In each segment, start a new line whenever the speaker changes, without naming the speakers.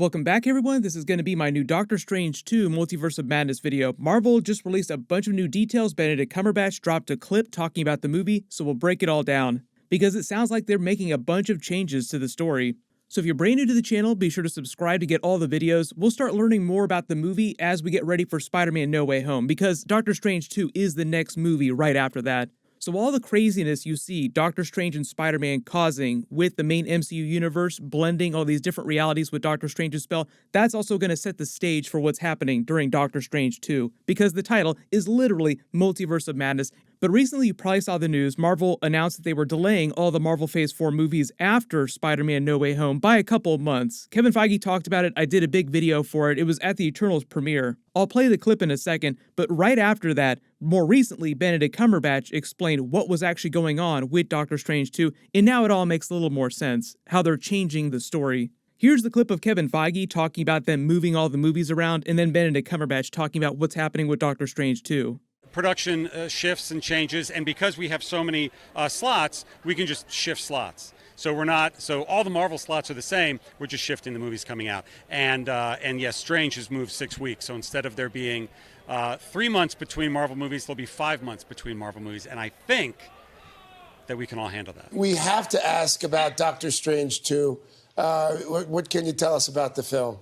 Welcome back everyone, this is going to be my new Doctor Strange 2 Multiverse of Madness video. Marvel just released a bunch of new details. Benedict Cumberbatch dropped a clip talking about the movie, so we'll break it all down. Because it sounds like they're making a bunch of changes to the story. So if you're brand new to the channel, be sure to subscribe to get all the videos. We'll start learning more about the movie as we get ready for Spider-Man No Way Home, because Doctor Strange 2 is the next movie right after that. So all the craziness you see Doctor Strange and Spider-Man causing with the main MCU universe, blending all these different realities with Doctor Strange's spell, that's also going to set the stage for what's happening during Doctor Strange 2, because the title is literally Multiverse of Madness. But recently you probably saw the news, Marvel announced that they were delaying all the Marvel Phase 4 movies after Spider-Man No Way Home by a couple of months. Kevin Feige talked about it, I did a big video for it, it was at the Eternals premiere. I'll play the clip in a second, but right after that, more recently, Benedict Cumberbatch explained what was actually going on with Doctor Strange 2, and now it all makes a little more sense, how they're changing the story. Here's the clip of Kevin Feige talking about them moving all the movies around, and then Benedict Cumberbatch talking about what's happening with Doctor Strange 2.
Production shifts and changes, and because we have so many slots, we can just shift slots. So all the Marvel slots are the same, we're just shifting the movies coming out. And yes, Strange has moved 6 weeks, so instead of there being 3 months between Marvel movies, there'll be 5 months between Marvel movies, and I think that we can all handle that.
We have to ask about Doctor Strange 2. What can you tell us about the film?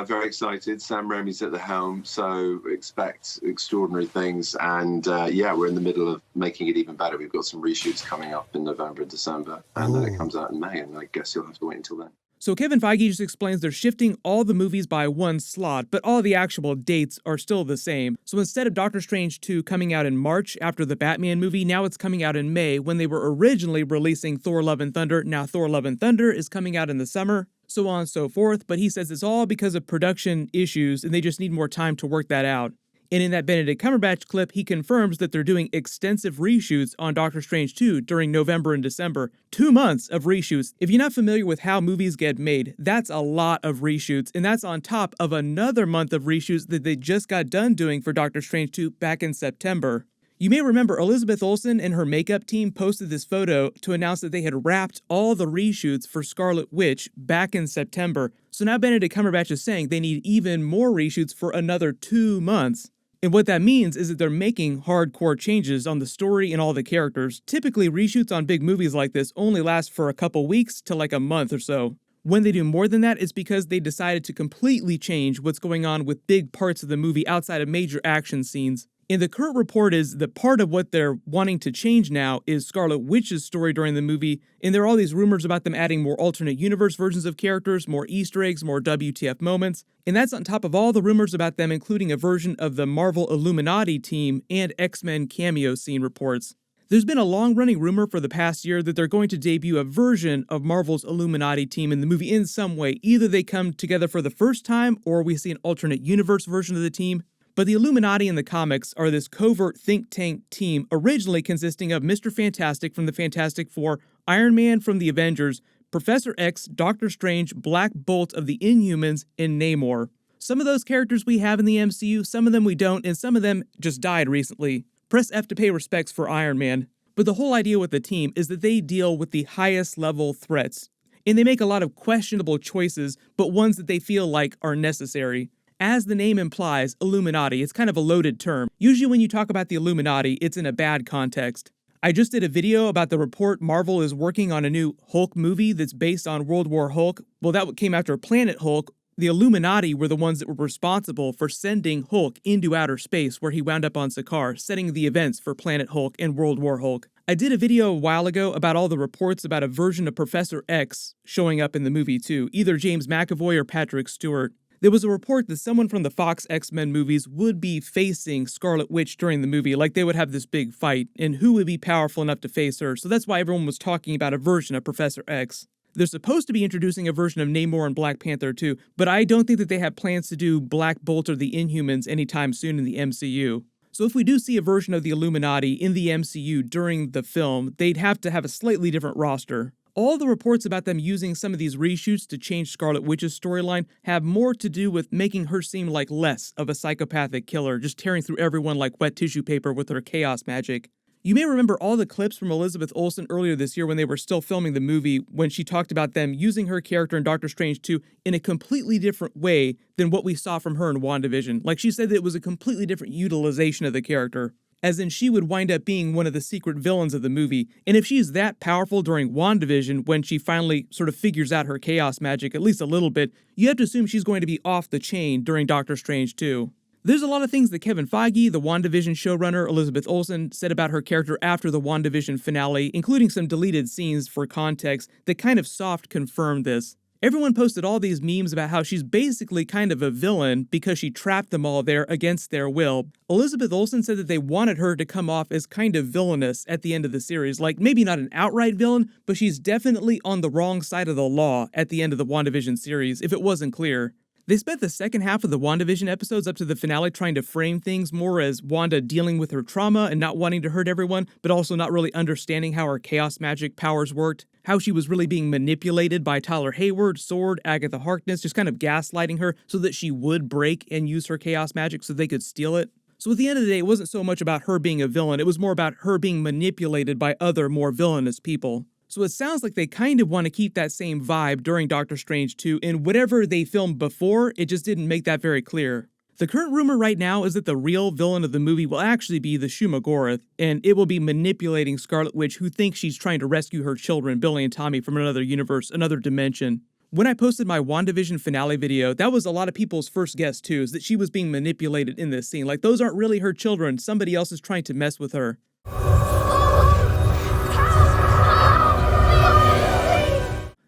Very excited. Sam Raimi's at the helm, so expect extraordinary things. And yeah, we're in the middle of making it even better. We've got some reshoots coming up in November and December, and then it comes out in May, and I guess you'll have to wait until then.
So Kevin Feige just explains they're shifting all the movies by one slot, but all the actual dates are still the same. So instead of Doctor Strange 2 coming out in March after the Batman movie, now it's coming out in May when they were originally releasing Thor Love and Thunder. Now Thor Love and Thunder is coming out in the summer, so on and so forth, but he says it's all because of production issues and they just need more time to work that out. And in that Benedict Cumberbatch clip, he confirms that they're doing extensive reshoots on Doctor Strange 2 during November and December. 2 months of reshoots. If you're not familiar with how movies get made, that's a lot of reshoots, and that's on top of another month of reshoots that they just got done doing for Doctor Strange 2 back in September. You may remember Elizabeth Olsen and her makeup team posted this photo to announce that they had wrapped all the reshoots for Scarlet Witch back in September. So now Benedict Cumberbatch is saying they need even more reshoots for another 2 months. And what that means is that they're making hardcore changes on the story and all the characters. Typically, reshoots on big movies like this only last for a couple weeks to like a month or so. When they do more than that, it's because they decided to completely change what's going on with big parts of the movie outside of major action scenes. And the current report is that part of what they're wanting to change now is Scarlet Witch's story during the movie, and there are all these rumors about them adding more alternate universe versions of characters, more Easter eggs, more WTF moments, and that's on top of all the rumors about them including a version of the Marvel Illuminati team and X-Men cameo scene reports. There's been a long-running rumor for the past year that they're going to debut a version of Marvel's Illuminati team in the movie in some way. Either they come together for the first time, or we see an alternate universe version of the team. But the Illuminati in the comics are this covert think tank team originally consisting of Mr. Fantastic from the Fantastic Four, Iron Man from the Avengers, Professor X, Doctor Strange, Black Bolt of the Inhumans, and Namor. Some of those characters we have in the MCU, some of them we don't, and some of them just died recently. Press F to pay respects for Iron Man. But the whole idea with the team is that they deal with the highest level threats. And they make a lot of questionable choices, but ones that they feel like are necessary. As the name implies, Illuminati, it's kind of a loaded term. Usually when you talk about the Illuminati, it's in a bad context. I just did a video about the report Marvel is working on a new Hulk movie that's based on World War Hulk. Well, that came after Planet Hulk. The Illuminati were the ones that were responsible for sending Hulk into outer space where he wound up on Sakaar, setting the events for Planet Hulk and World War Hulk. I did a video a while ago about all the reports about a version of Professor X showing up in the movie too, either James McAvoy or Patrick Stewart. There was a report that someone from the Fox X-Men movies would be facing Scarlet Witch during the movie, like they would have this big fight, and who would be powerful enough to face her, so that's why everyone was talking about a version of Professor X. They're supposed to be introducing a version of Namor and Black Panther too, but I don't think that they have plans to do Black Bolt or the Inhumans anytime soon in the MCU. So if we do see a version of the Illuminati in the MCU during the film, they'd have to have a slightly different roster. All the reports about them using some of these reshoots to change Scarlet Witch's storyline have more to do with making her seem like less of a psychopathic killer, just tearing through everyone like wet tissue paper with her chaos magic. You may remember all the clips from Elizabeth Olsen earlier this year when they were still filming the movie, when she talked about them using her character in Doctor Strange 2 in a completely different way than what we saw from her in WandaVision. Like, she said that it was a completely different utilization of the character, as in she would wind up being one of the secret villains of the movie. And if she's that powerful during WandaVision, when she finally sort of figures out her chaos magic at least a little bit, you have to assume she's going to be off the chain during Doctor Strange 2. There's a lot of things that Kevin Feige, the WandaVision showrunner Elizabeth Olsen, said about her character after the WandaVision finale, including some deleted scenes for context that kind of soft confirmed this. Everyone posted all these memes about how she's basically kind of a villain because she trapped them all there against their will. Elizabeth Olsen said that they wanted her to come off as kind of villainous at the end of the series, like maybe not an outright villain, but she's definitely on the wrong side of the law at the end of the WandaVision series, if it wasn't clear. They spent the second half of the WandaVision episodes up to the finale trying to frame things more as Wanda dealing with her trauma and not wanting to hurt everyone, but also not really understanding how her chaos magic powers worked, how she was really being manipulated by Tyler Hayward, Sword, Agatha Harkness, just kind of gaslighting her so that she would break and use her chaos magic so they could steal it. So at the end of the day, it wasn't so much about her being a villain, it was more about her being manipulated by other, more villainous people. So it sounds like they kind of want to keep that same vibe during Doctor Strange 2, and whatever they filmed before, it just didn't make that very clear. The current rumor right now is that the real villain of the movie will actually be the Shumagorath, and it will be manipulating Scarlet Witch, who thinks she's trying to rescue her children, Billy and Tommy, from another universe, another dimension. When I posted my WandaVision finale video, that was a lot of people's first guess too, is that she was being manipulated in this scene. Like, those aren't really her children, somebody else is trying to mess with her.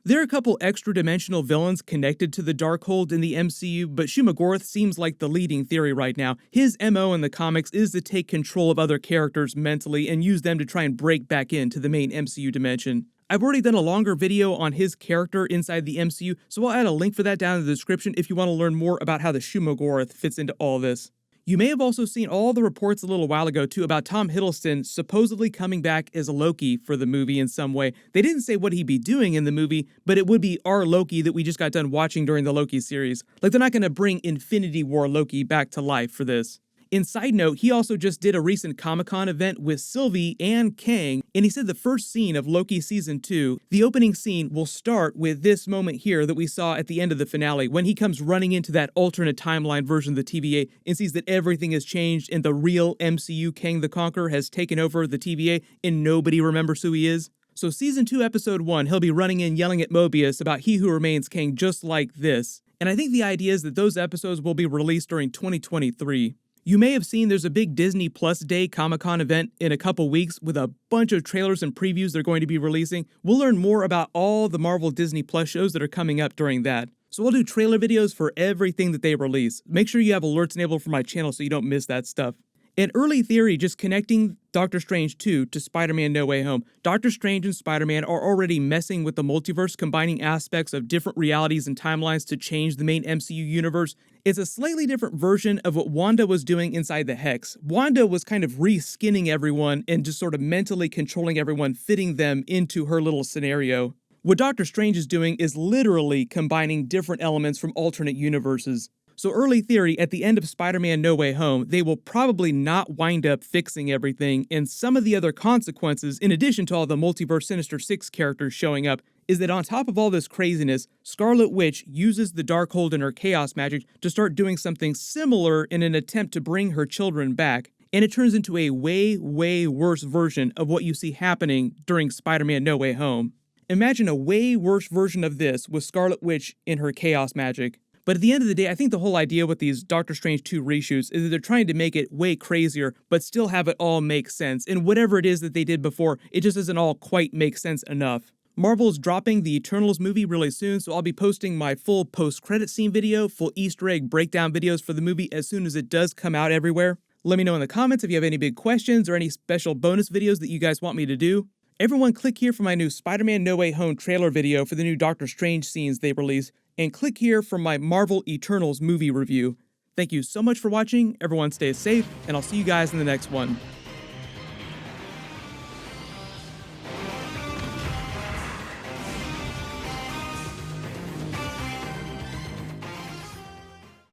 There are a couple extra-dimensional villains connected to the Darkhold in the MCU, but Shumagorath seems like the leading theory right now. His MO in the comics is to take control of other characters mentally and use them to try and break back into the main MCU dimension. I've already done a longer video on his character inside the MCU, so I'll add a link for that down in the description if you want to learn more about how the Shumagorath fits into all this. You may have also seen all the reports a little while ago, too, about Tom Hiddleston supposedly coming back as a Loki for the movie in some way. They didn't say what he'd be doing in the movie, but it would be our Loki that we just got done watching during the Loki series. Like, they're not going to bring Infinity War Loki back to life for this. In side note, he also just did a recent Comic-Con event with Sylvie and Kang, and he said the first scene of Loki Season 2, the opening scene, will start with this moment here that we saw at the end of the finale, when he comes running into that alternate timeline version of the TVA and sees that everything has changed and the real MCU Kang the Conqueror has taken over the TVA and nobody remembers who he is. So Season 2, Episode 1, he'll be running in yelling at Mobius about He Who Remains Kang just like this. And I think the idea is that those episodes will be released during 2023. You may have seen there's a big Disney Plus Day Comic-Con event in a couple weeks with a bunch of trailers and previews they're going to be releasing. We'll learn more about all the Marvel Disney Plus shows that are coming up during that. So we'll do trailer videos for everything that they release. Make sure you have alerts enabled for my channel so you don't miss that stuff. An early theory just connecting Doctor Strange 2 to Spider-Man No Way Home. Doctor Strange and Spider-Man are already messing with the multiverse, combining aspects of different realities and timelines to change the main MCU universe. It's a slightly different version of what Wanda was doing inside the Hex. Wanda was kind of re-skinning everyone and just sort of mentally controlling everyone, fitting them into her little scenario. What Doctor Strange is doing is literally combining different elements from alternate universes. So early theory, at the end of Spider-Man No Way Home, they will probably not wind up fixing everything, and some of the other consequences, in addition to all the Multiverse Sinister Six characters showing up, is that on top of all this craziness, Scarlet Witch uses the Darkhold and her chaos magic to start doing something similar in an attempt to bring her children back, and it turns into a way, way worse version of what you see happening during Spider-Man No Way Home. Imagine a way worse version of this with Scarlet Witch in her chaos magic. But at the end of the day, I think the whole idea with these Doctor Strange 2 reshoots is that they're trying to make it way crazier, but still have it all make sense. And whatever it is that they did before, it just doesn't all quite make sense enough. Marvel's dropping the Eternals movie really soon, so I'll be posting my full post-credit scene video, full Easter egg breakdown videos for the movie as soon as it does come out everywhere. Let me know in the comments if you have any big questions or any special bonus videos that you guys want me to do. Everyone click here for my new Spider-Man No Way Home trailer video for the new Doctor Strange scenes they released, and click here for my Marvel Eternals movie review. Thank you so much for watching, everyone stay safe, and I'll see you guys in the next one.